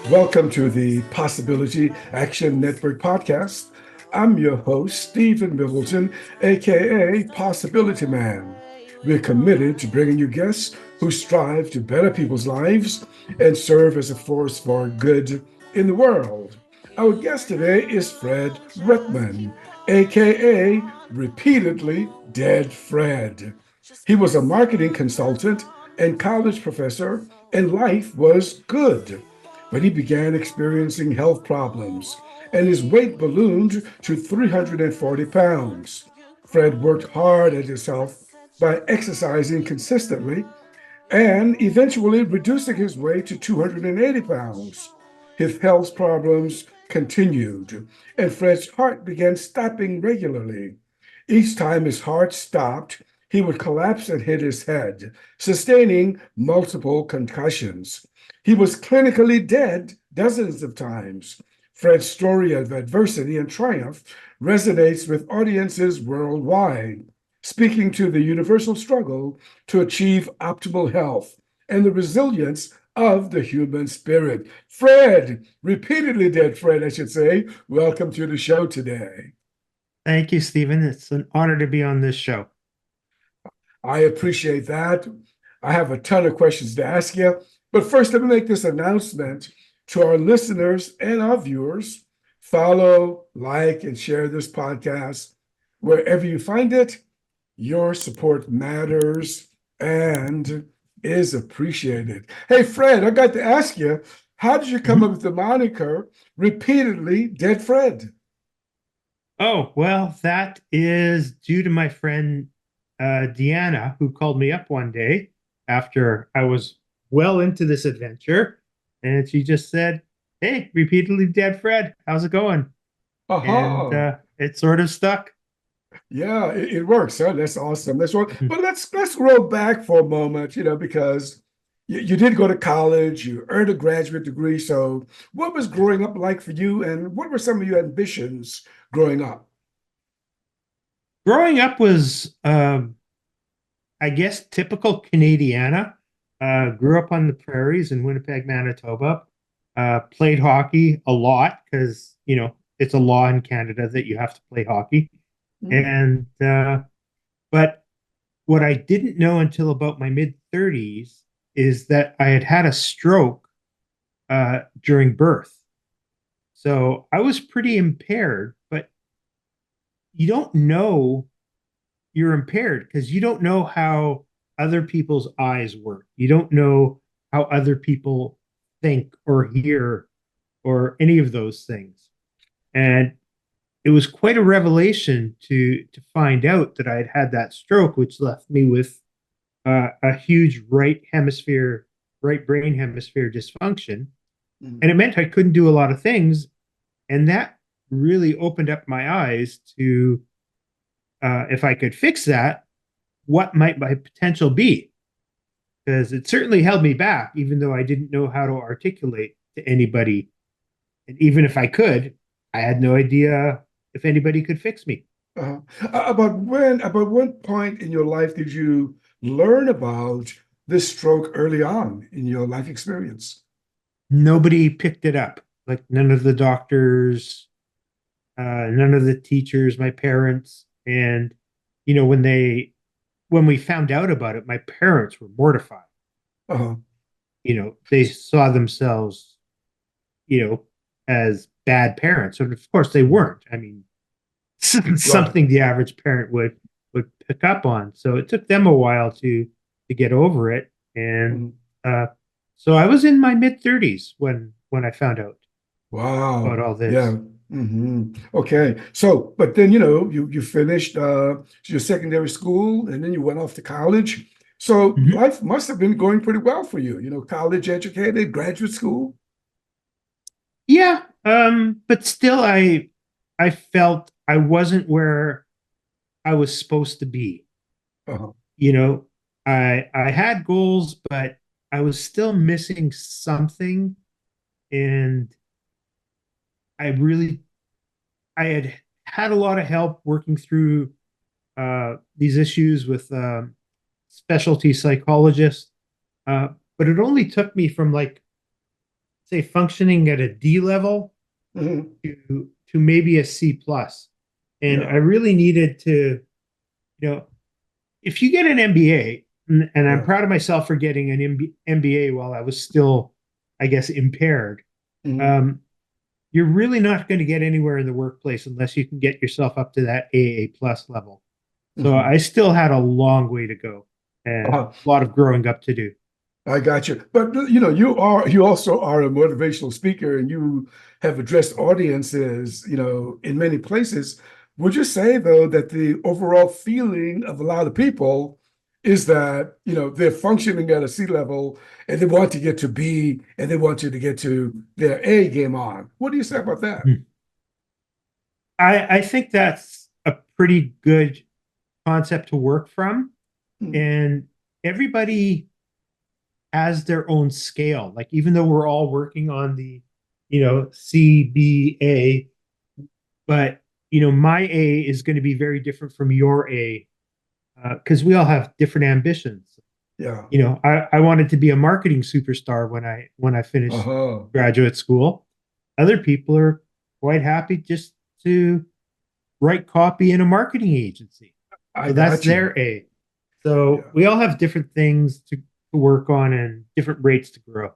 Welcome to the Possibility Action Network podcast. I'm your host, Stephen Middleton, aka Possibility Man. We're committed to bringing you guests who strive to better people's lives and serve as a force for good in the world. Our guest today is Fred Rutman, aka Repeatedly Dead Fred. He was a marketing consultant and college professor, and life was good. But he began experiencing health problems, and his weight ballooned to 340 pounds. Fred worked hard at his health by exercising consistently and eventually reducing his weight to 280 pounds. His health problems continued, and Fred's heart began stopping regularly. Each time his heart stopped, he would collapse and hit his head, sustaining multiple concussions. He was clinically dead dozens of times. Fred's story of adversity and triumph resonates with audiences worldwide, speaking to the universal struggle to achieve optimal health and the resilience of the human spirit. Fred, repeatedly dead Fred, I should say, welcome to the show today. Thank you, Stephen. It's an honor to be on this show. I appreciate that. I have a ton of questions to ask you. But first, let me make this announcement to our listeners and our viewers. Follow, like, and share this podcast wherever you find it. Your support matters and is appreciated. Hey, Fred, I got to ask you, how did you come up with the moniker Repeatedly Dead Fred? Oh, well, that is due to my friend Deanna, who called me up one day after I was well into this adventure. And she just said, "Hey, repeatedly dead Fred, how's it going?" And Aha. it sort of stuck. Yeah, it works. Huh? That's awesome. That's what. But let's roll back for a moment, because you did go to college, you earned a graduate degree. So, what was growing up like for you, and what were some of your ambitions growing up? Growing up was, I guess, typical Canadiana. Grew up on the prairies in Winnipeg, Manitoba. Played hockey a lot because, it's a law in Canada that you have to play hockey. Mm. And but what I didn't know until about my mid 30s is that I had had a stroke during birth. So I was pretty impaired, but you don't know you're impaired because you don't know how other people's eyes work. You don't know how other people think or hear or any of those things. And it was quite a revelation to find out that I had had that stroke, which left me with a huge right brain hemisphere dysfunction, and it Mm. meant I couldn't do a lot of things, and that really opened up my eyes to if I could fix that, what might my potential be? Because it certainly held me back, even though I didn't know how to articulate to anybody, and even if I could, I had no idea if anybody could fix me. Uh, about what point in your life did you learn about this stroke early on in your life experience? Nobody picked it up. Like none of the doctors, none of the teachers, my parents, and when we found out about it, my parents were mortified. Uh-huh. They saw themselves, you know, as bad parents, and of course they weren't. I mean, Right. something the average parent would pick up on. So it took them a while to get over it, and Mhm. uh, so I was in my mid 30s when I found out about Wow. all Yeah. this. Okay. So, but then you finished your secondary school and then you went off to college. So Mhm. life must have been going pretty well for you, college educated, graduate school. Yeah, but still, I felt I wasn't where I was supposed to be. Uh-huh. You know, I had goals, but I was still missing something, and I really I had had a lot of help working through these issues with specialty psychologists. But it only took me from like say functioning at a D level Hmm. to maybe a C plus. And I Yeah, really needed to, you know, if you get an MBA, and I'm yeah. proud of myself for getting an MBA while I was still, I guess, impaired, Hmm. um, you're really not going to get anywhere in the workplace unless you can get yourself up to that AA plus level. So Hmm. I still had a long way to go and Uh, a lot of growing up to do. I got you. But you also are a motivational speaker and you have addressed audiences, in many places. Would you say though that the overall feeling of a lot of people is that, they're functioning at a C level and they want to get to B and they want you to get to their A game on? What do you say about that? I think that's a pretty good concept to work from. Hmm. And everybody has their own scale. Like even though we're all working on the, CBA, but my A is going to be very different from your A because we all have different ambitions. Yeah. I wanted to be a marketing superstar when I finished Uh-huh. graduate school. Other people are quite happy just to write copy in a marketing agency. I So that's got you. their A. So Yeah. we all have different things to work on and different rates to grow.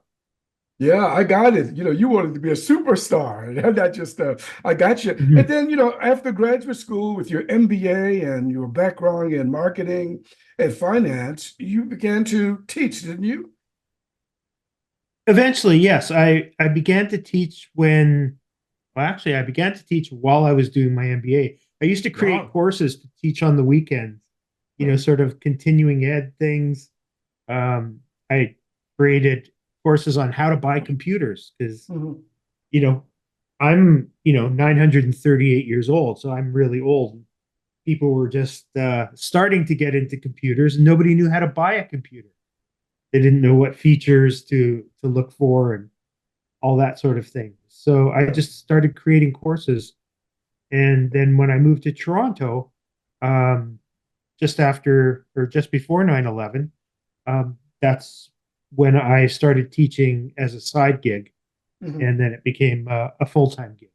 Yeah, I got it. You wanted to be a superstar. Not just I got you. And Mhm. then, after graduate school with your MBA and your background in marketing and finance, you began to teach, didn't you? Eventually, yes, I began to teach well, actually, I began to teach while I was doing my MBA. I used to create Wow. courses to teach on the weekends, Hmm. sort of continuing ed things. Um, I created courses on how to buy computers because, Hmm. you know, I'm, 938 years old, so I'm really old. People were just starting to get into computers and nobody knew how to buy a computer. They didn't know what features to look for and all that sort of thing. So I Yeah. just started creating courses. And then when I moved to Toronto, um, just after or just before 9/11, that's when I started teaching as a side gig. Hmm. And then it became a full time gig.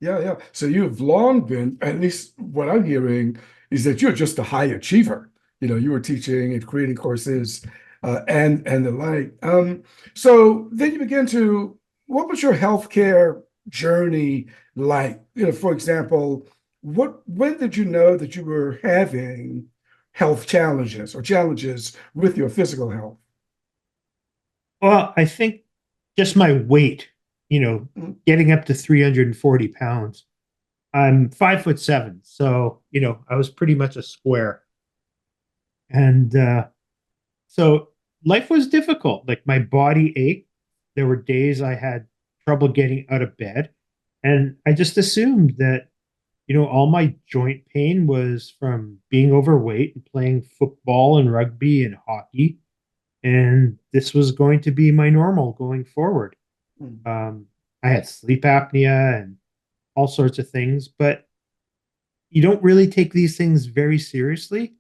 Yeah, yeah. So you've long been, at least what I'm hearing, is that you're just a high achiever. You were teaching and creating courses, and the like. So then you began to, what was your healthcare journey like? For example, when did you know that you were having health challenges or challenges with your physical health? Well, I think just my weight, Mhm. getting up to 340 pounds. I'm 5'7", so I was pretty much a square. And so life was difficult. Like my body ached. There were days I had trouble getting out of bed. And I just assumed that, all my joint pain was from being overweight and playing football and rugby and hockey. And this was going to be my normal going forward. Mhm. Um, I had sleep apnea and all sorts of things, but you don't really take these things very seriously.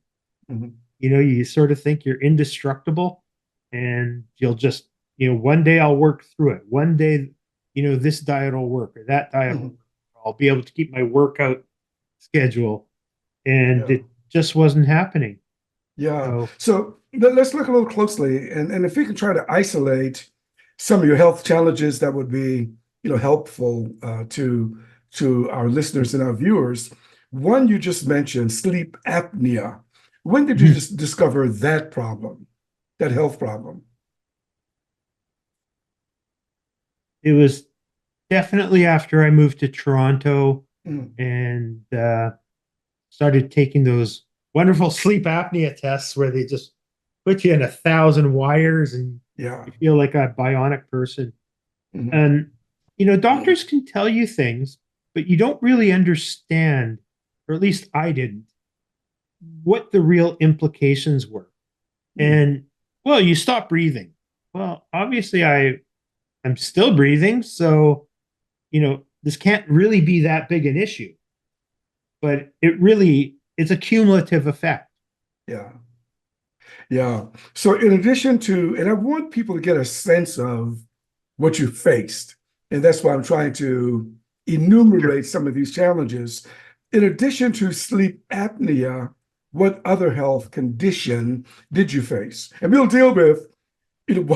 Mhm. You sort of think you're indestructible and you'll just, one day I'll work through it. One day, this diet will work or that diet will work. Mhm. I'll be able to keep my workout schedule. And Yeah. it just wasn't happening. Yeah. So, So let's look a little closely, and if we can try to isolate some of your health challenges, that would be, helpful to our listeners and our viewers. One you just mentioned, sleep apnea. When did you mhm. just discover that problem, that health problem? It was definitely after I moved to Toronto Mm. and started taking those wonderful sleep apnea tests where they just put you in 1,000 wires and Yeah. you feel like a bionic person. Mhm. And, doctors can tell you things, but you don't really understand, or at least I didn't, what the real implications were. Mm. And, well, you stop breathing. Well, obviously I'm still breathing. So, this can't really be that big an issue. But it really it's a cumulative effect. Yeah. Yeah. So in addition to, and I want people to get a sense of what you faced, and that's why I'm trying to Sure. enumerate some of these challenges. In addition to sleep apnea, what other health condition did you face? And we'll deal with,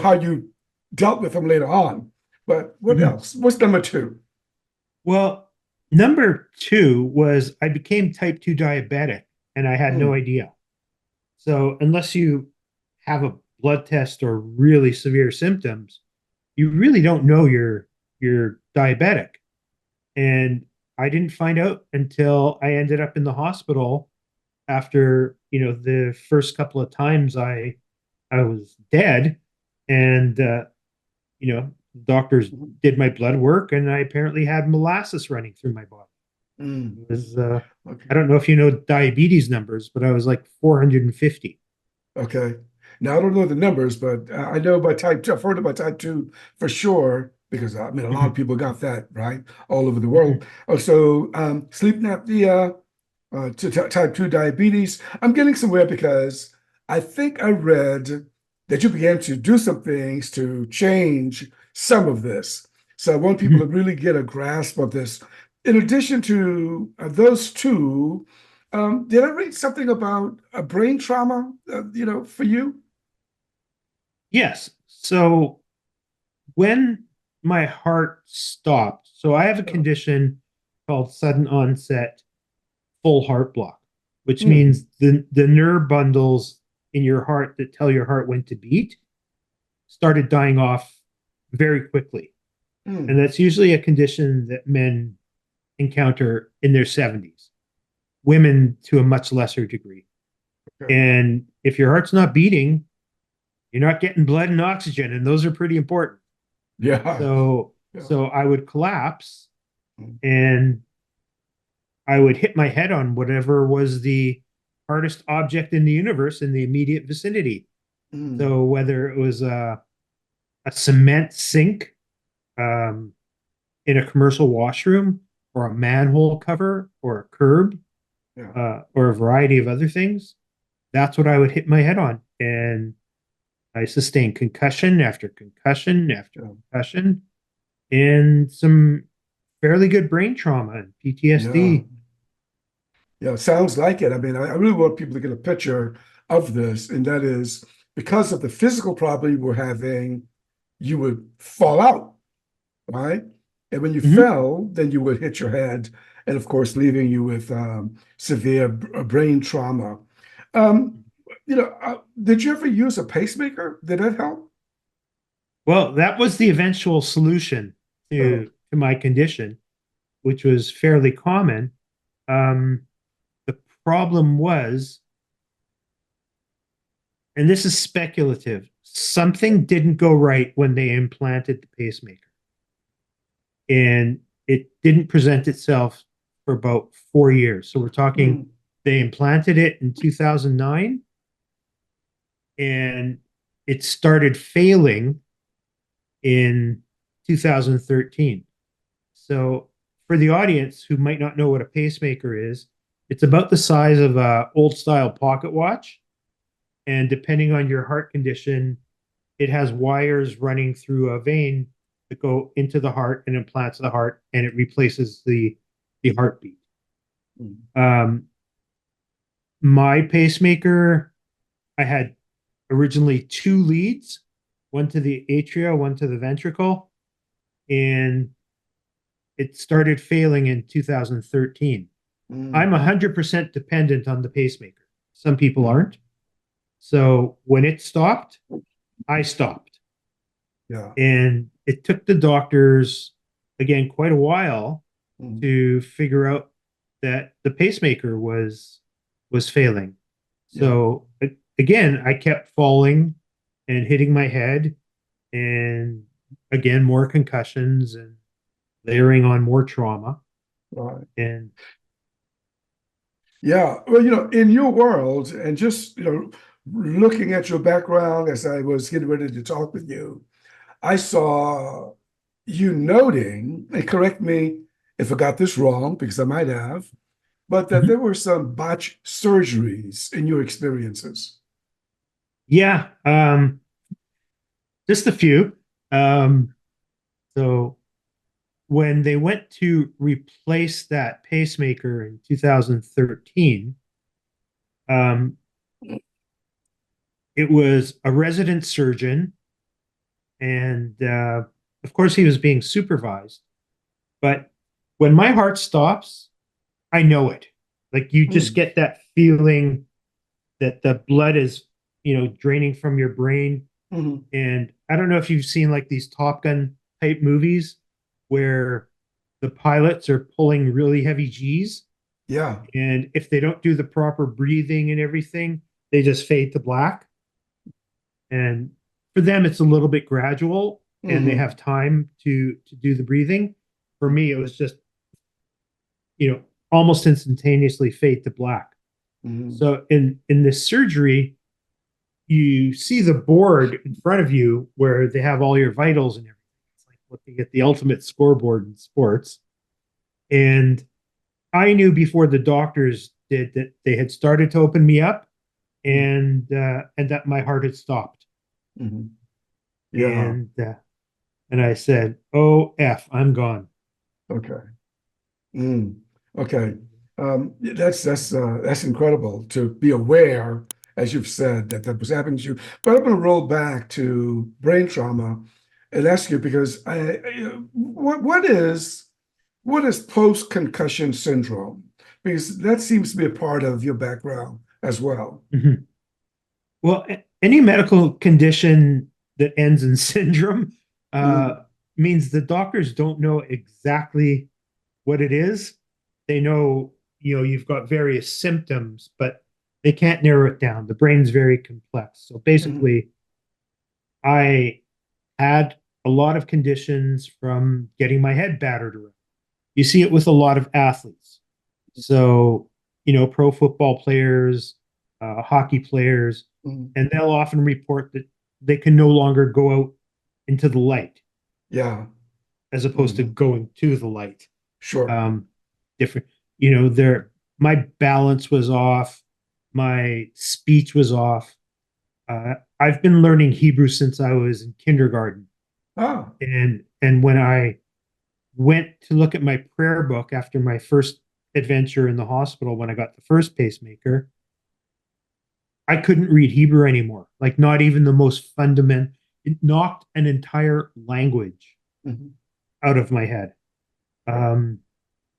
how you dealt with them later on. But what Mhm. else? What's number two? Well, number two was I became type 2 diabetic and I had no Mm, idea. So, unless you have a blood test or really severe symptoms, you really don't know you're diabetic. And I didn't find out until I ended up in the hospital after, the first couple of times I was dead and doctors mm, did my blood work and I apparently had molasses running through my body. mm. It was I Okay. don't know if you know diabetes numbers, but I was like 450. Okay. Now I don't know the numbers, but I know by type two. I've heard about type two for sure because I mean a lot of Mhm, people got that right all over the mhm. world. Oh, so sleep apnea, to type two diabetes. I'm getting somewhere because I think I read that you began to do some things to change some of this. So I want people to Mhm. really get a grasp of this. In addition to those two. Did I read something about a brain trauma, for you? Yes. So when my heart stopped, so I have a Oh, condition called sudden onset full heart block, which mm, means the nerve bundles in your heart that tell your heart when to beat started dying off very quickly. And mm, that's usually a condition that men encounter in their 70s, women to a much lesser degree. okay. And if your heart's not beating, you're not getting blood and oxygen, and those are pretty important. Yeah. So Yeah. so I would collapse Mm, and I would hit my head on whatever was the hardest object in the universe in the immediate vicinity. mm, So whether it was a cement sink um, in a commercial washroom, or a manhole cover, or a curb, yeah. or a variety of other things, that's what I would hit my head on. And I sustained concussion after concussion after Yeah. concussion, and some fairly good brain trauma and Yeah. PTSD. Yeah. Sounds like it. I mean, I really want people to get a picture of this, and that is because of the physical problem you were having, you would fall out, right? And when you Mhm. fell, then you would hit your head, and of course, leaving you with severe brain trauma. Um, did you ever use a pacemaker? Did that help? Well, that was the eventual solution Oh, to my condition, which was fairly common. Um, the problem was, and this is speculative, something didn't go right when they implanted the pacemaker. And it didn't present itself for about 4 years. So we're talking, mm, they implanted it in 2009 and it started failing in 2013. So for the audience who might not know what a pacemaker is, it's about the size of a old style pocket watch. And depending on your heart condition, it has wires running through a vein that go into the heart and implants the heart, and it replaces the heartbeat. mm, Um, my pacemaker, I had originally two leads, one to the atria, one to the ventricle, and it started failing in 2013. I'm mm, 100% dependent on the pacemaker. Some people mm. aren't. So when it stopped, I stopped. Yeah. And it took the doctors, again, quite a while Mm, to figure out that the pacemaker was failing. yeah. So again, I kept falling and hitting my head, and again, more concussions and layering on more trauma. Right. And Yeah. Well, in your world, and just, looking at your background as I was getting ready to talk with you, I saw you noting, and correct me if I got this wrong, because I might have, but that Mhm. there were some botched surgeries in your experiences. Yeah, just a few. Um, so when they went to replace that pacemaker in 2013, um, it was a resident surgeon, and of course, he was being supervised. But when my heart stops, I know it. Like you just Mm, get that feeling that the blood is, draining from your brain. mhm. And I don't know if you've seen like these Top Gun type movies where the pilots are pulling really heavy G's. Yeah. And if they don't do the proper breathing and everything, they just fade to black. And for them, it's a little bit gradual and they Hmm. have time to do the breathing. For me, it was just, you know, almost instantaneously fade to black. Hmm. So in this surgery, you see the board in front of you where they have all your vitals and everything. It's like looking at the ultimate scoreboard in sports. And I knew before the doctors did that they had started to open me up and that my heart had stopped. Hmm. Yeah. And I said, "Oh I'm gone." Okay. Mm. Okay. That's incredible to be aware, as you've said, that that was happening to you. But I'm going to roll back to brain trauma and ask you because what is post-concussion syndrome? Because that seems to be a part of your background as well. Mhm. Well, any medical condition that ends in syndrome Mm, means the doctors don't know exactly what it is. They know, you've got various symptoms, but they can't narrow it down. The brain's very complex. So mm, basically, I had a lot of conditions from getting my head battered around. You see it with a lot of athletes. So, pro football players, hockey players, mm. and they'll often report that they can no longer go out into the light Yeah. as opposed to Hmm. going to the light. Sure. Um, different, my balance was off, my speech was off. I've been learning Hebrew since I was in kindergarten, Ah. and when I went to look at my prayer book after my first adventure in the hospital when I got the first pacemaker, I couldn't read Hebrew anymore. Like not even the most fundamental. It knocked an entire language Mhm. out of my head. Wow. Um,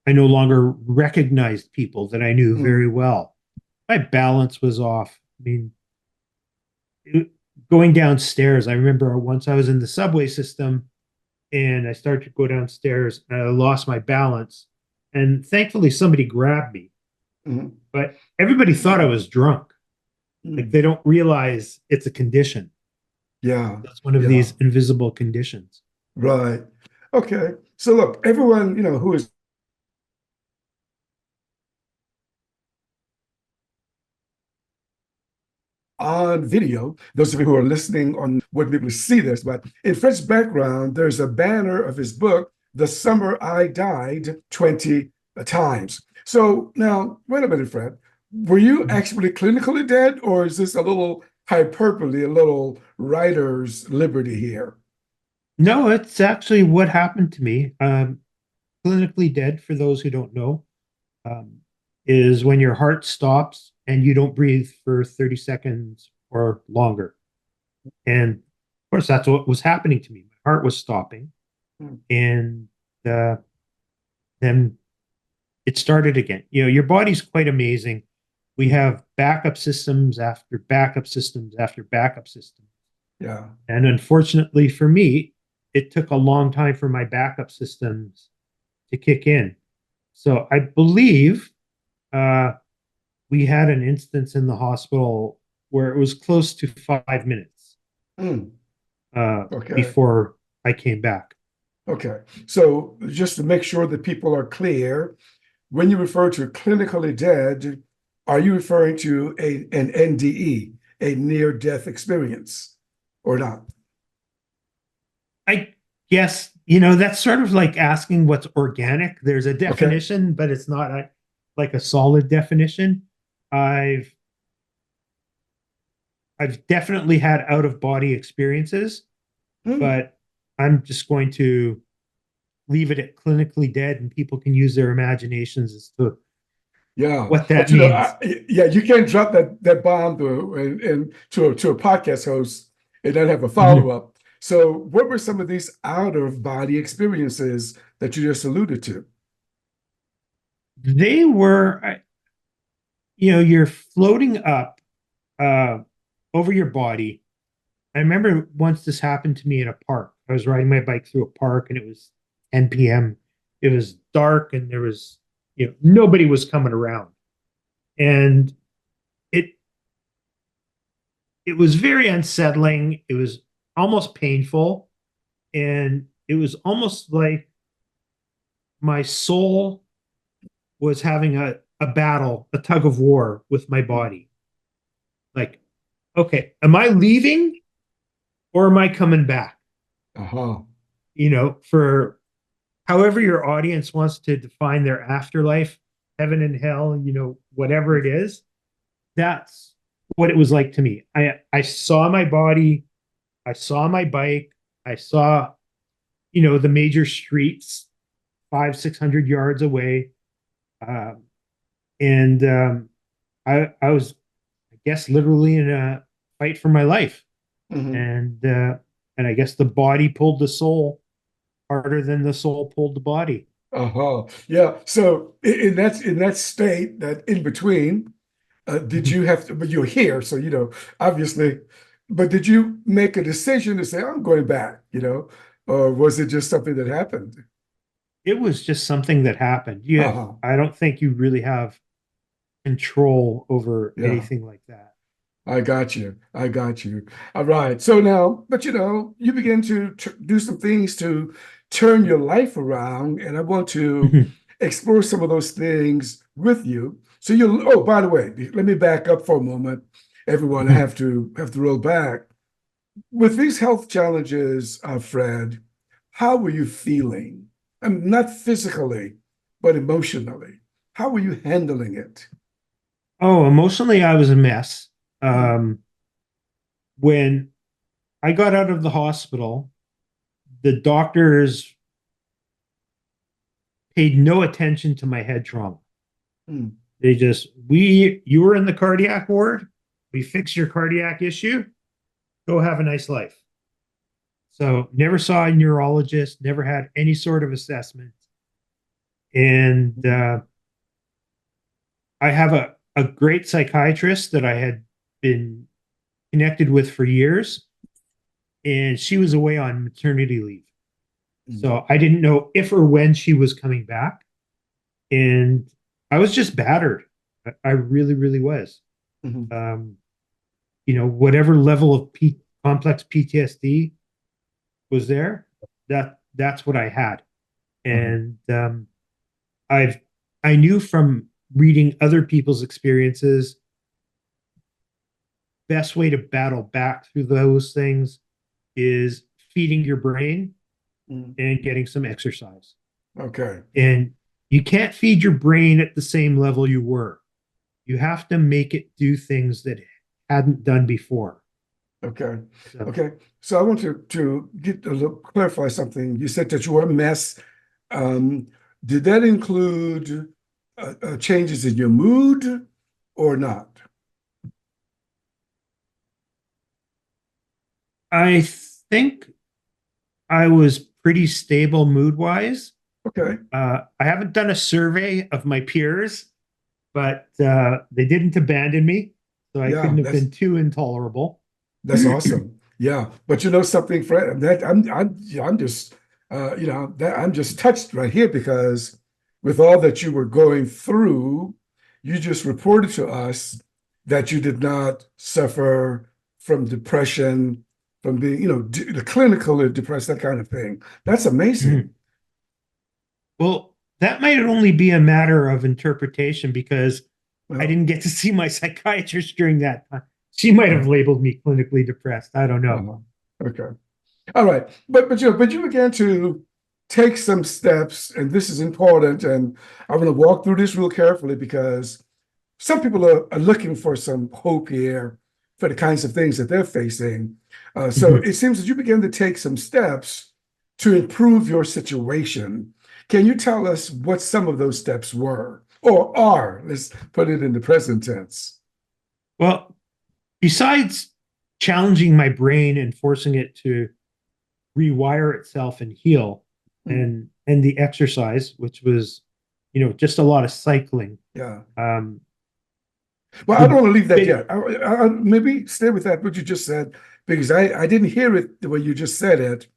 I no longer recognized people that I knew very Mm, well. My balance was off. I mean, it, going downstairs, I remember once I was in the subway system and I started to go downstairs and I lost my balance. And thankfully, somebody grabbed me, mhm. but everybody thought I was drunk. Like Mm. they don't realize it's a condition. Yeah. That's one of Yeah. these invisible conditions. Right. Okay. So look, everyone, who is on video, those of you who are listening on wouldn't be able to see this, but in Fred's background, there's a banner of his book, The Summer I Died 20 Times. So now, wait a minute, Fred. Were you actually clinically dead, or is this a little hyperbole, a little writer's liberty here? No, it's actually what happened to me. Clinically dead, for those who don't know, um, is when your heart stops and you don't breathe for 30 seconds or longer. And of course, that's what was happening to me. My heart was stopping. Mm. And uh, then it started again. Your body's quite amazing. We have backup systems after backup systems after backup systems. Yeah. And unfortunately for me, it took a long time for my backup systems to kick in. So I believe uh, we had an instance in the hospital where it was close to 5 minutes Mm. uh, Okay. before I came back. Okay. So just to make sure that people are clear, when you refer to clinically dead, are you referring to an NDE, a near-death experience, or not? I guess, that's sort of like asking what's organic. There's a Okay. definition, but it's not. like a solid definition. I've I've definitely had out of body experiences, Hmm. but I'm just going to leave it at clinically dead, and people can use their imaginations as to Yeah, what but that means. yeah, you can't drop that bomb and to a podcast host and then have a follow Mhm. up. So, what were some of these out of body experiences that you just alluded to? They were, you're floating up uh, over your body. I remember once this happened to me in a park. I was riding my bike through a park and it was 10 p.m. It was dark and there was, nobody was coming around. And it it was very unsettling. It was almost painful. And it was almost like my soul was having a battle, a tug of war with my body. Like, okay, am I leaving or am I coming back? Uh-huh. For however your audience wants to define their afterlife, heaven and hell, whatever it is, that's what it was like to me. I saw my body, I saw my bike, I saw, the major streets 500-600 yards away. Um, and I was, I guess, literally in a fight for my life. Hmm. And I guess the body pulled the soul harder than the soul pulled the body. Uh-huh. Yeah. So in that state, that in between, did you have to, but you're here, so obviously, but did you make a decision to say, I'm going back, or was it just something that happened? It was just something that happened. Uh-huh. I don't think you really have control over Yeah. anything like that. I got you. I got you. All right. So now, but you begin to do some things to turn your life around, and I want to explore some of those things with you. So oh, by the way, let me back up for a moment. Everyone, I have to roll back. With these health challenges, Fred, how were you feeling? I mean, not physically, but emotionally. How were you handling it? Oh, emotionally, I was a mess. Mhm. Um, when I got out of the hospital, the doctors paid no attention to my head trauma. Mm. They just, you were in the cardiac ward. We fixed your cardiac issue. Go have a nice life. So never saw a neurologist, never had any sort of assessment. And I have a great psychiatrist that I had been connected with for years, and she was away on maternity leave. Mm. So I didn't know if or when she was coming back. And I was just battered. I really, really was. Mhm. Um, whatever level of complex PTSD was there, that's what I had. Uh-huh. And I've I knew from reading other people's experiences, best way to battle back through those things is feeding your brain Mm. and getting some exercise. Okay. And you can't feed your brain at the same level you were. You have to make it do things that it hadn't done before. Okay. So Okay. So I want to get a little clarify something. You said that you were a mess. Um, did that include changes in your mood or not? I think I was pretty stable mood wise. Okay. I haven't done a survey of my peers, but they didn't abandon me, so I Yeah, couldn't have that's been too intolerable. that's awesome. Yeah, but you know something, Fred, that I'm just that I'm just touched right here because with all that you were going through, you just reported to us that you did not suffer from depression, from being, the clinically depressed, that kind of thing. That's amazing. Well, that might only be a matter of interpretation because I Well, didn't get to see my psychiatrist during that time. She might have uh, labeled me clinically depressed. I don't know. okay. All right. But you began to take some steps, and this is important, and I'm going to walk through this real carefully because some people are looking for some hope here for the kinds of things that they're facing. So Mhm. it seems that you began to take some steps to improve your situation. Can you tell us what some of those steps were or are? Let's put it in the present tense. Well, besides challenging my brain and forcing it to rewire itself and heal, Mm, and the exercise, which was, just a lot of cycling. yeah. Um, Well, I the don't want to leave that big yet. Maybe stay with that, what you just said, because I didn't hear it the way you just said it.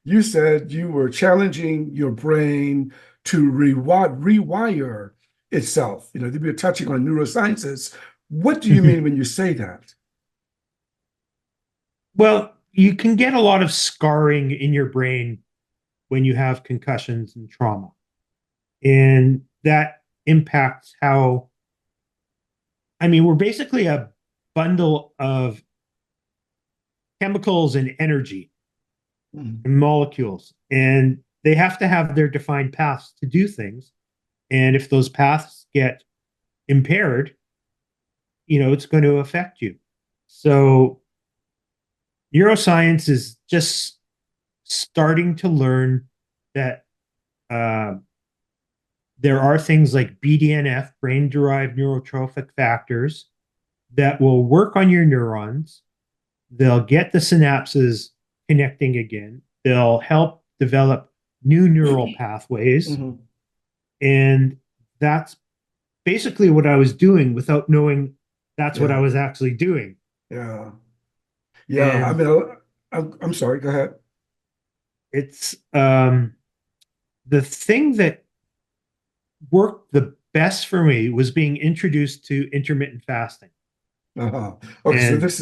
You said you were challenging your brain to rewire itself. You know, you're touching on neurosciences. What do you mean when you say that? Well, you can get a lot of scarring in your brain when you have concussions and trauma, and that impacts how. I mean, we're basically a bundle of chemicals and energy Mm, and molecules, and they have to have their defined paths to do things. And if those paths get impaired, it's going to affect you. So neuroscience is just starting to learn that uh, there are things like BDNF, brain derived neurotrophic factors, that will work on your neurons. They'll get the synapses connecting again. They'll help develop new neural pathways. mhm. And that's basically what I was doing without knowing that's what I Yeah, was actually doing. yeah, yeah. I And mean, I'm sorry. Go ahead. it's the thing that worked the best for me was being introduced to intermittent fasting. Uh-huh. Okay, so And this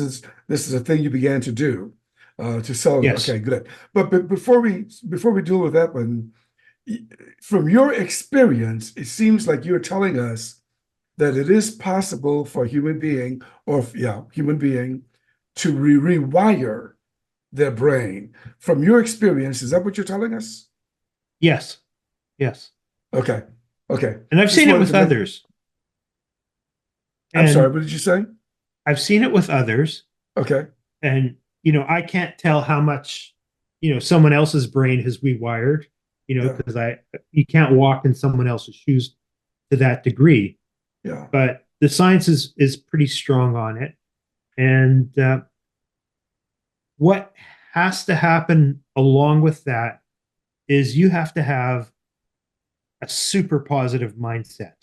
is a thing you began to do to sell it. yes, Okay, good. But before we deal with that one, y- from your experience, it seems like you're telling us that it is possible for a human being, or yeah, human being, to rewire their brain. From your experience, is that what you're telling us? yes, yes. Okay, okay. And I've Just seen it wanted with to make. others. I'm sorry. And What did you say? I've seen it with others. Okay. And, I can't tell how much, someone else's brain has rewired, Yeah. because you can't walk in someone else's shoes to that degree. Yeah. But the science is pretty strong on it. And what has to happen along with that is you have to have a super positive mindset.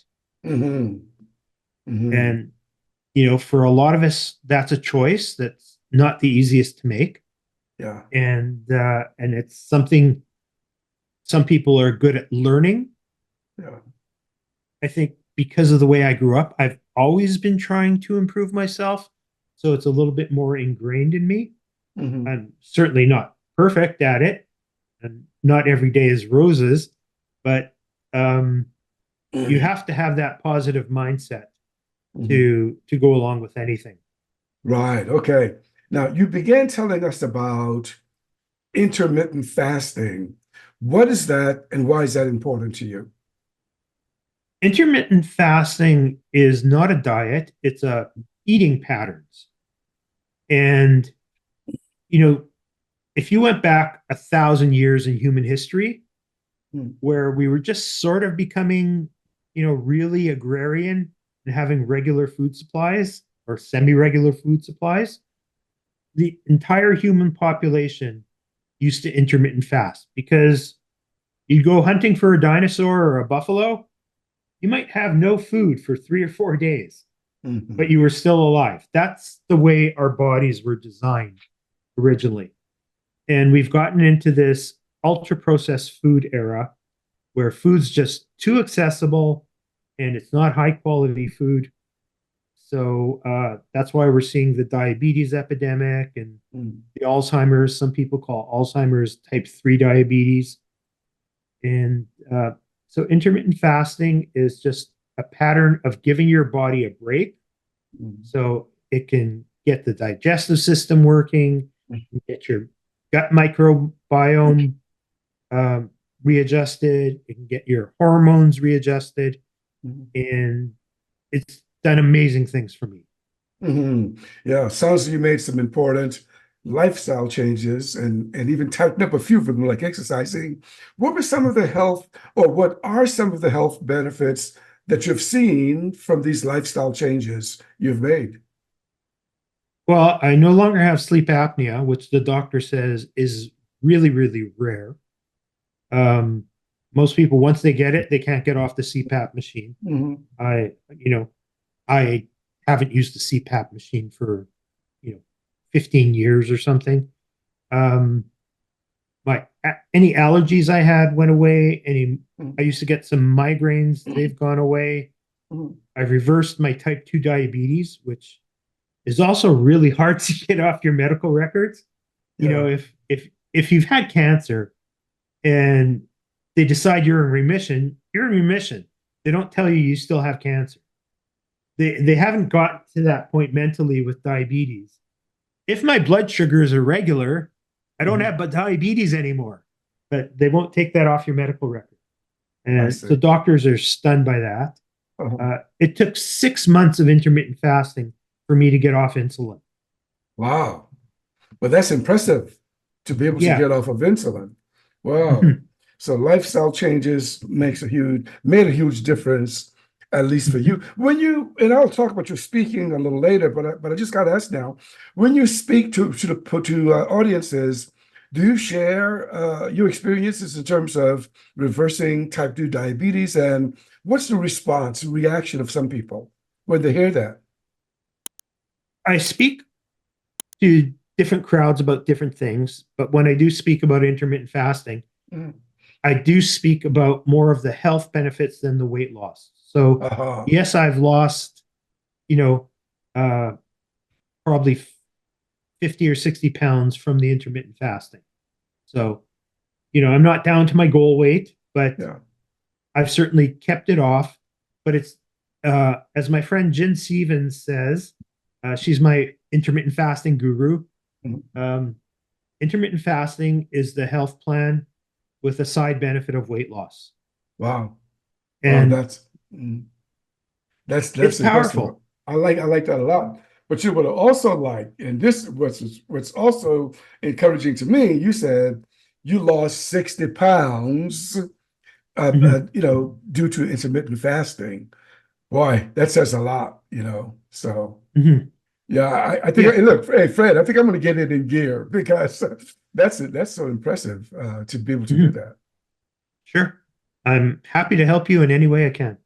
Mm-hmm. Mm-hmm. And, for a lot of us, that's a choice that's not the easiest to make. Yeah. And it's something some people are good at learning. Yeah. I think because of the way I grew up, I've always been trying to improve myself. So it's a little bit more ingrained in me. Mm-hmm. I'm certainly not perfect at it, and not every day is roses, but um, you have to have that positive mindset Mm-hmm. to go along with anything. Right. Okay. Now, you began telling us about intermittent fasting. What is that and why is that important to you? Intermittent fasting is not a diet, it's a eating patterns. And you know, if you went back 1,000 years in human history, Mm, where we were just sort of becoming, really agrarian and having regular food supplies or semi-regular food supplies, the entire human population used to intermittent fast because you'd go hunting for a dinosaur or a buffalo, you might have no food for 3 or 4 days, but mhm. you were still alive. That's the way our bodies were designed originally. And we've gotten into this ultra processed food era where food's just too accessible and it's not high quality food. So that's why we're seeing the diabetes epidemic and Mm, the Alzheimer's. Some people call Alzheimer's type 3 diabetes. And so intermittent fasting is just a pattern of giving your body a break mm, so it can get the digestive system working, get your gut microbiome um, readjusted. It can get your hormones readjusted, Mhm. and it's done amazing things for me. Yeah, sounds like you made some important lifestyle changes and even tightened up a few of them, like exercising. What were some of the health, or what are some of the health benefits that you've seen from these lifestyle changes you've made? Well, I no longer have sleep apnea, which the doctor says is really, really rare. Um, Most people, once they get it, they can't get off the CPAP machine. Mhm. I haven't used the CPAP machine for, you know, 15 years or something. Um, any allergies I had went away. I Mhm. used to get some migraines, they've gone away. Mhm. I've reversed my type 2 diabetes, which is also really hard to get off your medical records. Yeah, If you've had cancer and they decide you're in remission. They don't tell you you still have cancer. They haven't got to that point mentally with diabetes. If my blood sugar is irregular, I don't mhm. have diabetes anymore. But they won't take that off your medical record. I And so see. doctors are stunned by that. Uh-huh. It took 6 months of intermittent fasting for me to get off insulin. Wow. But that's impressive to be able to Yeah. get off of insulin. Wow. So lifestyle changes made a huge difference, at least for you. When you and I'll talk about your speaking a little later, but I just got to ask now, when you speak to audiences, do you share your experiences in terms of reversing type 2 diabetes, and what's the reaction of some people when they hear that? I speak to different crowds about different things, but when I do speak about intermittent fasting, Mm. I do speak about more of the health benefits than the weight loss. So, Uh-huh. yes, I've lost, you know, uh, probably 50 or 60 pounds from the intermittent fasting. So, I'm not down to my goal weight, but Yeah. I've certainly kept it off. But it's, as my friend Jen Stevens says, she's my intermittent fasting guru. Mhm. Um, Intermittent fasting is the health plan with a side benefit of weight loss. Wow. Wow, And mm, it's that's impressive. powerful. I like that a lot. But you would have also like, and this what's also encouraging to me, you said you lost 60 pounds Mhm. due to intermittent fasting. Boy, that says a lot. So Mhm. yeah, I think Yeah, hey, look, hey Fred, I think I'm gonna get it in gear because that's so impressive to be able to do Mhm. that. Sure. I'm happy to help you in any way I can.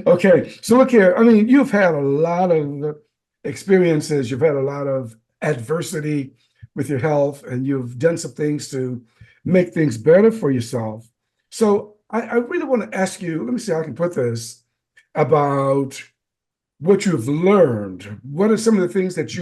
Okay, so look here. I mean, you've had a lot of experiences, you've had a lot of adversity with your health, and you've done some things to make things better for yourself. So I really want to ask you, let me see how I can put this, about what you've learned. What are some of the things that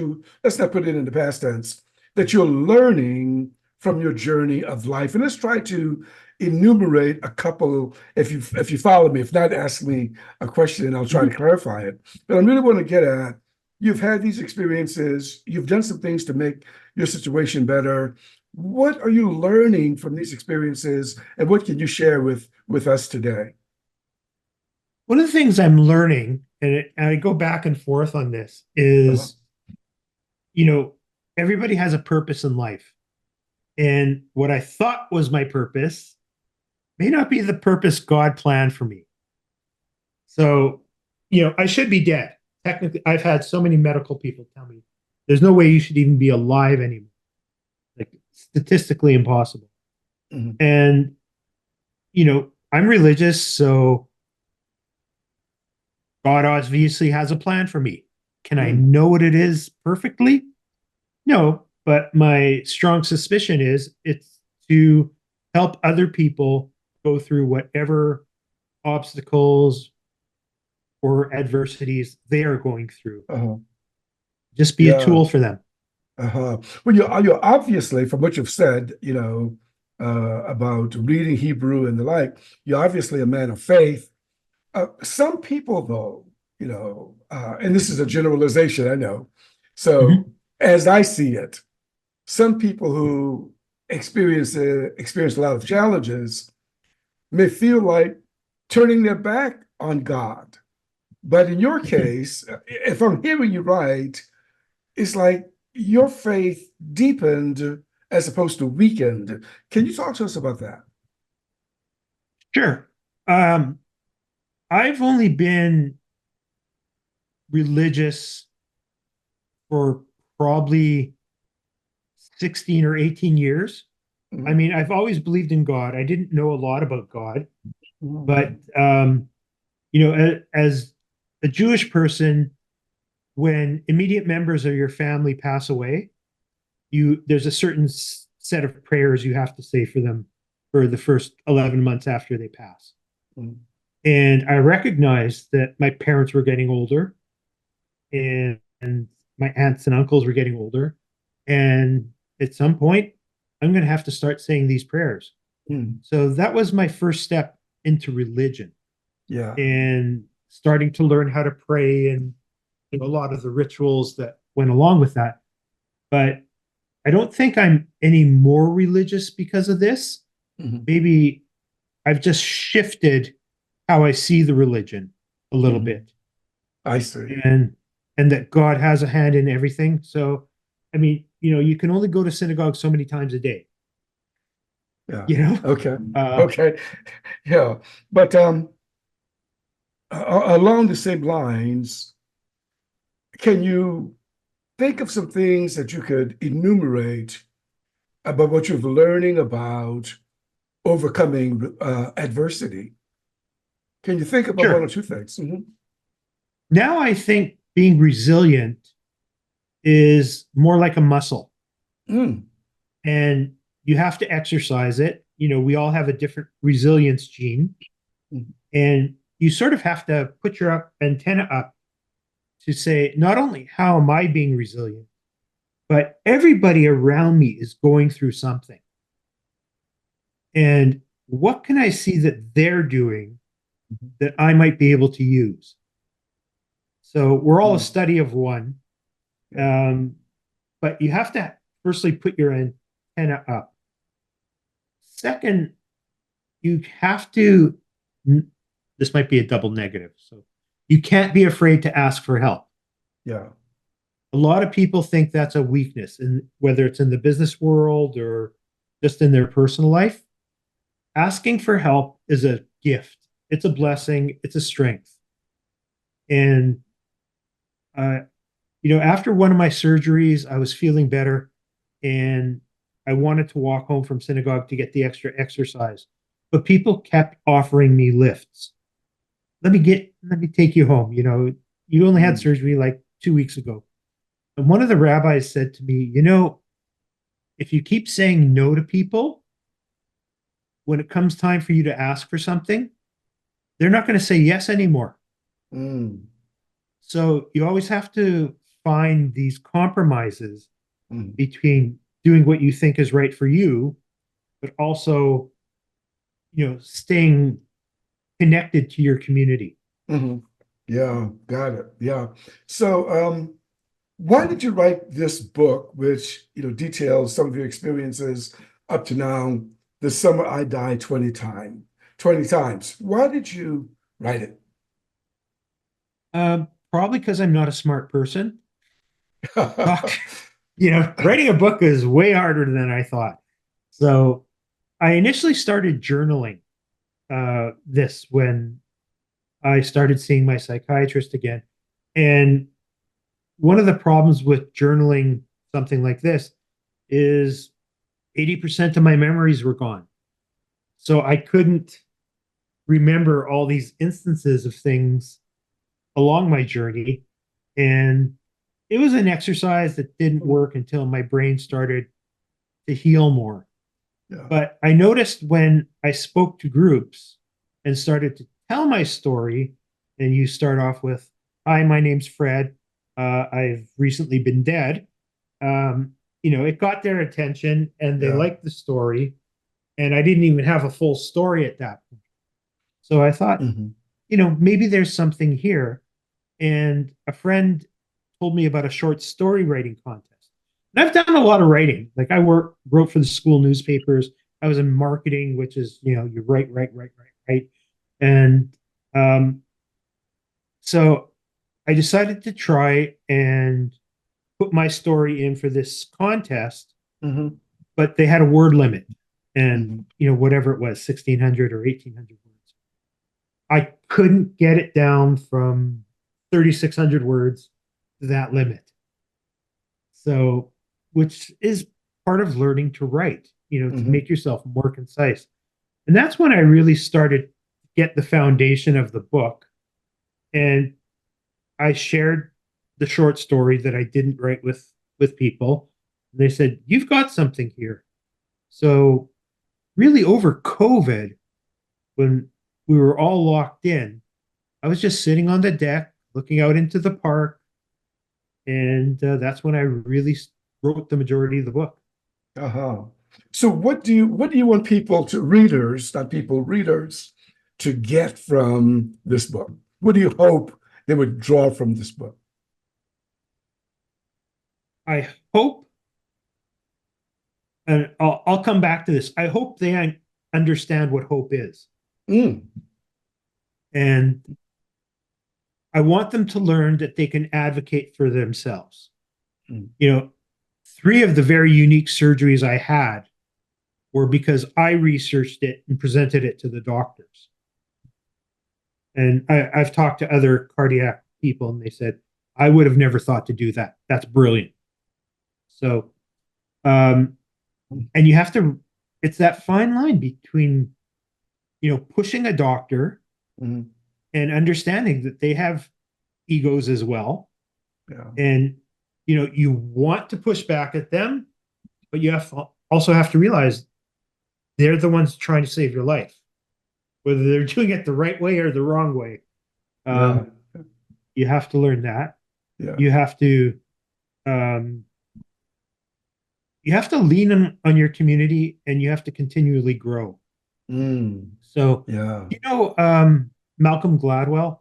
let's not put it in the past tense, that you're learning from your journey of life? And let's try to enumerate a couple, if you follow me. If not, ask me a question and I'll try to Mhm. clarify it. But I really want to get at, you've had these experiences, you've done some things to make your situation better. What are you learning from these experiences, and what can you share with us today? One of the things I'm learning, and I go back and forth on this, Uh-huh. is, you know, everybody has a purpose in life. And what I thought was my purpose may not be the purpose God planned for me. So, I should be dead. Technically, I've had so many medical people tell me there's no way you should even be alive anymore. Like statistically impossible. Mhm. And, I'm religious, so God obviously has a plan for me. Can I Mhm. know what it is perfectly? No, but my strong suspicion is it's to help other people go through whatever obstacles or adversities they are going through. Uh-huh. Just be a Yeah. tool for them. Uh-huh. Well, you're obviously, from what you've said, about reading Hebrew and the like, you're obviously a man of faith. Some people, though, and this is a generalization, I know. So, Mhm. as I see it, some people who experience a lot of challenges, may feel like turning their back on God. But in your case, if I'm hearing you right, it's like your faith deepened as opposed to weakened. Can you talk to us about that? Sure. Um, I've only been religious for probably 16 or 18 years. I Mhm. mean, I've always believed in God. I didn't know a lot about God, but Mhm. as a Jewish person, when immediate members of your family pass away, you there's a certain set of prayers you have to say for them for the first 11 months after they pass. Mhm. And I recognized that my parents were getting older, and my aunts and uncles were getting older. And at some point, I'm going to have to start saying these prayers. Mhm. So that was my first step into religion Yeah. and starting to learn how to pray and a lot of the rituals that went along with that. But I don't think I'm any more religious because of this. Mhm. Maybe I've just shifted how I see the religion a little Mhm. bit, I see. and that God has a hand in everything. So, I mean, you can only go to synagogue so many times a day. Yeah. You know, Okay. uh, Okay. Yeah. But along the same lines, can you think of some things that you could enumerate about what you're learning about overcoming adversity? Can you think about one or sure. two things? Mhm. Now I think being resilient is more like a muscle, Mm. and you have to exercise it. We all have a different resilience gene, Mhm. and you sort of have to put your antenna up to say, not only how am I being resilient, but everybody around me is going through something. And what can I see that they're doing that I might be able to use? So we're all a Mm. study of one. Yeah. Um, but you have to firstly put your antenna up. Second, you have to, this might be a double negative. So you can't be afraid to ask for help. Yeah. A lot of people think that's a weakness, and whether it's in the business world or just in their personal life, asking for help is a gift. It's a Yeah. blessing. It's a strength. And uh, after one of my surgeries, I was feeling better, and I wanted to walk home from synagogue to get the extra exercise, but people kept offering me lifts. Let me take you home. You only had Mm. surgery like 2 weeks ago. And one of the rabbis said to me, if you keep saying no to people, when it comes time for you to ask for something, they're not going to say yes anymore. Mm. So you always have to find these compromises Mm. between doing what you think is right for you, but also, staying connected to your community. Mhm. Yeah, got it. Yeah. So, why did you write this book, which details some of your experiences up to now? The summer I died 20 times. Why did you write it? Probably because I'm not a smart person. Talk, writing a book is way harder than I thought. So I initially started journaling this when I started seeing my psychiatrist again. And one of the problems with journaling something like this is 80% of my memories were gone. So I couldn't remember all these instances of things along my journey. And it was an exercise that didn't work until my brain started to heal more. Yeah. But I noticed when I spoke to groups and started to tell my story, and you start off with, "Hi, my name's Fred. I've recently been dead." It got their attention and they Yeah. liked the story. And I didn't even have a full story at that point. So I thought, Hmm. maybe there's something here. And a friend told me about a short story writing contest. And I've done a lot of writing. Like wrote for the school newspapers. I was in marketing, which is, you write. And um, so I decided to try and put my story in for this contest, Hmm. but they had a word limit, and Hmm. whatever it was, 1,600 or 1,800 words. I couldn't get it down from 3,600 words to that limit. So, which is part of learning to write, to Hmm. make yourself more concise. And that's when I really started to get the foundation of the book. And I shared the short story that I didn't write with people. They said, "You've got something here." So, really, over COVID, when we were all locked in, I was just sitting on the deck, looking out into the park, and that's when I really wrote the majority of the book. Uh-huh. So what do you want people to readers, not people, readers, to get from this book? What do you hope they would draw from this book? I hope, and I'll come back to this. I hope they understand what hope is, Mm. and I want them to learn that they can advocate for themselves. Mm. You know, three of the very unique surgeries I had were because I researched it and presented it to the doctors. And I've talked to other cardiac people, and they said, I would have never thought to do that. That's brilliant. So, um, and you have to, it's that fine line between, pushing a doctor Mm. and understanding that they have egos as well. Yeah. And, you want to push back at them, but also have to realize they're the ones trying to save your life, whether they're doing it the right way or the wrong way. Yeah. Um, you have to learn that. Yeah. You have to um, you have to lean on your community, and you have to continually grow. Mm. So, Yeah. Malcolm Gladwell.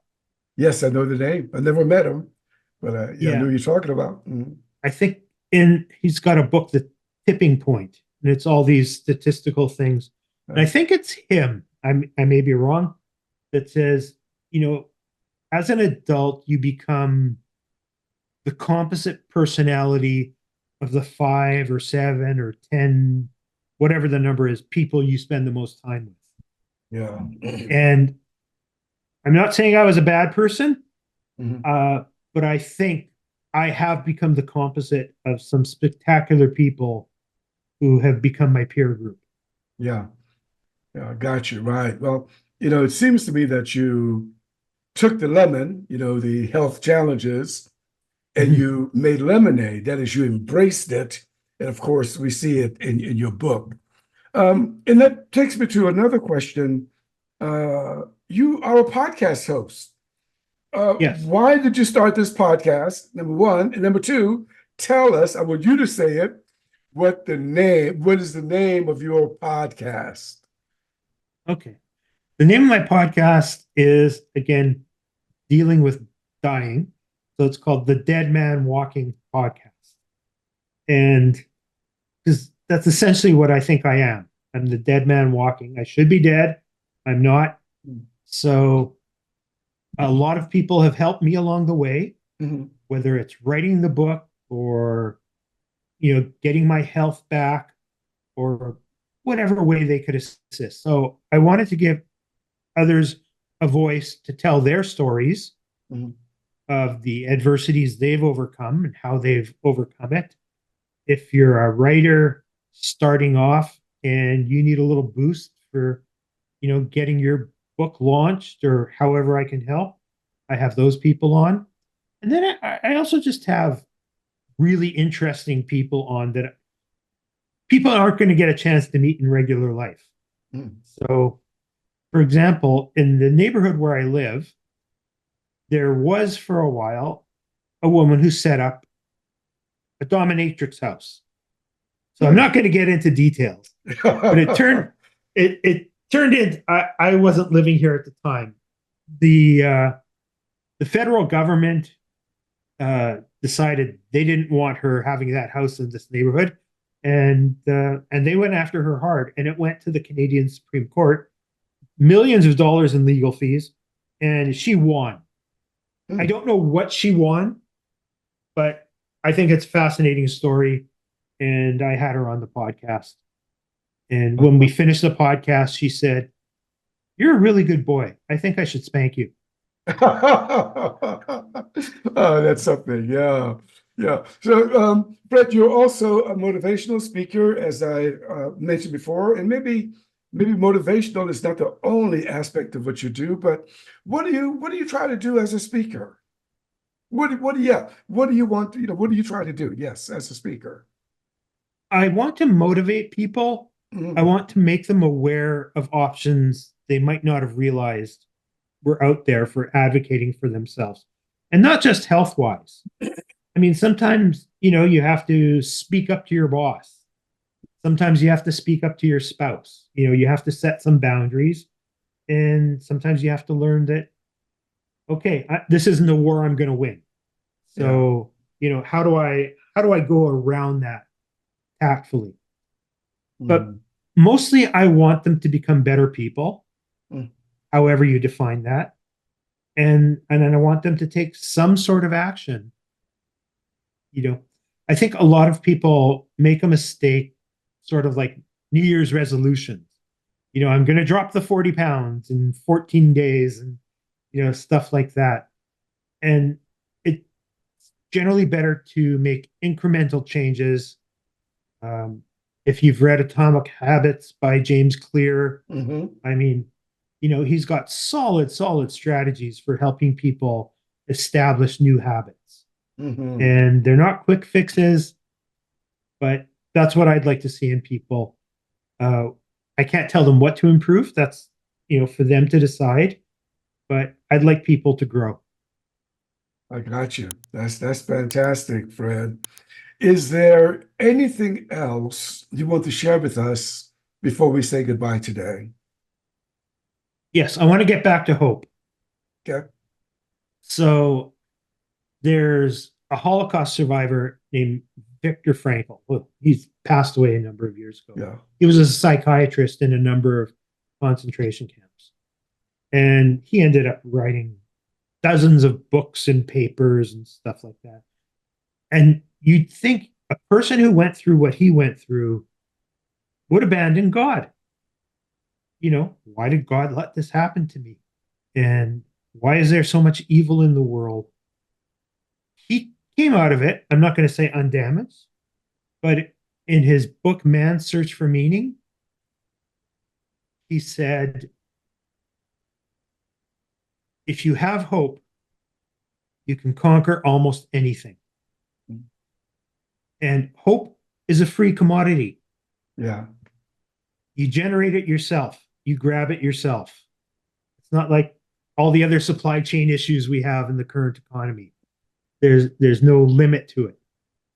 Yes, I know the name. I never met him, but yeah, I know Yeah, who you're talking about. Mm. I think in he's got a book, The Tipping Point, and it's all these statistical things. And I Right. think it's him. I may be wrong. That says, as an adult, you become the composite personality of the 5 or 7 or 10, whatever the number is, people you spend the most time with. Yeah. And I'm not saying I was a bad person, Mhm. uh, but I think I have become the composite of some spectacular people who have become my peer group. Yeah. Yeah. Got you. Right. Well, it seems to me that you took the lemon, the health challenges, and Mhm. you made lemonade. That is, you embraced it. And of course, we see it in your book. And that takes me to another question. You are a podcast host. Yes. Why did you start this podcast? Number one. And number two, tell us, I want you to say it, what is the name of your podcast? Okay. The name of my podcast is, again, dealing with dying. So it's called the Dead Man Walking Podcast. And because that's essentially what I think I am. I'm the dead man walking. I should be dead. I'm not. So a lot of people have helped me along the way, Mhm. whether it's writing the book or, getting my health back or whatever way they could assist. So I wanted to give others a voice to tell their stories Mhm. of the adversities they've overcome and how they've overcome it. If you're a writer starting off and you need a little boost for, getting your book launched or however I can help, I have those people on. And then I also just have really interesting people on that people aren't going to get a chance to meet in regular life. Mhm. So, for example, in the neighborhood where I live, there was for a while a woman who set up a dominatrix house. So I'm Hmm. not going to get into details, but it turned in. I wasn't living here at the time. The federal government decided they didn't want her having that house in this neighborhood, and they went after her hard, and it went to the Canadian Supreme Court, millions of dollars in legal fees, and she won. I Hmm. don't know what she won, but I think it's a fascinating story. And I had her on the podcast. And when we finished the podcast, she said, "You're a really good boy. I think I should spank you." Oh, that's something. Yeah. Yeah. So, Brett, you're also a motivational speaker, as I mentioned before, and maybe motivational is not the only aspect of what you do, but what do you try to do as a speaker? Yeah, what do you want, what do you try to do? Yes, as a speaker. I want to motivate people. I Mhm. want to make them aware of options they might not have realized were out there for advocating for themselves. And not just health wise. I mean, sometimes, you have to speak up to your boss. Sometimes you have to speak up to your spouse. You have to set some boundaries. And sometimes you have to learn that, okay, this isn't a war I'm going to win. Yeah. So, how do I go around that tactfully? But Mhm. mostly I want them to become better people, Mm. however you define that. And then I want them to take some sort of action. You know, I think a lot of people make a mistake, sort of like New Year's resolutions. I'm going to drop the 40 pounds in 14 days and, stuff like that. And it's generally better to make incremental changes. Um, if you've read Atomic Habits by James Clear, Mhm. I mean, he's got solid strategies for helping people establish new habits. Mhm. And they're not quick fixes, but that's what I'd like to see in people. Uh, I can't tell them what to improve. That's, for them to decide, but I'd like people to grow. I got you. That's fantastic, Fred. Is there anything else you want to share with us before we say goodbye today? Yes, I want to get back to hope. Okay. So there's a Holocaust survivor named Viktor Frankl. Well, he's passed away a number of years ago. Yeah. He was a psychiatrist in a number of concentration camps. And he ended up writing dozens of books and papers and stuff like that. And you'd think a person who went through what he went through would abandon God. Why did God let this happen to me? And why is there so much evil in the world? He came out of it, I'm not going to say undamaged, but in his book, Man's Search for Meaning, he said, if you have hope, you can conquer almost anything. And hope is a free commodity. Yeah. You generate it yourself, you grab it yourself. It's not like all the other supply chain issues we have in the current economy. There's no limit to it.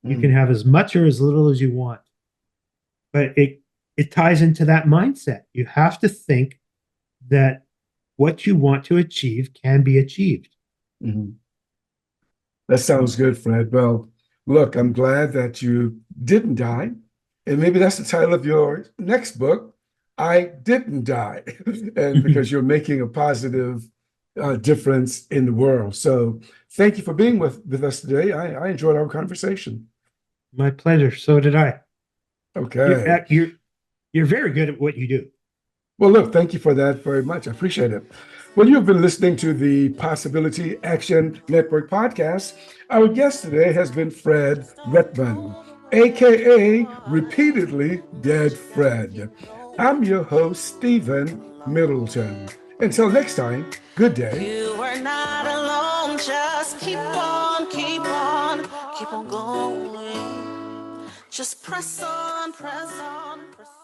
You can Mm. have as much or as little as you want. But it ties into that mindset. You have to think that what you want to achieve can be achieved. Mhm. That sounds good, Fred. Well, look, I'm glad that you didn't die. And maybe that's the title of your next book, I Didn't Die. And because you're making a positive difference in the world. So thank you for being with us today. I enjoyed our conversation. My pleasure. So did I. You're Okay. you're you're very good at what you do. Well, look, thank you for that very much. I appreciate it. Well, you've been listening to the Possibility Action Network podcast. Our guest today has been Fred Rutman, aka Repeatedly Dead Fred. I'm your host, Stephen Middleton. Until next time, good day. You are not alone. Just keep on, keep on going. Just press on, press on, press on.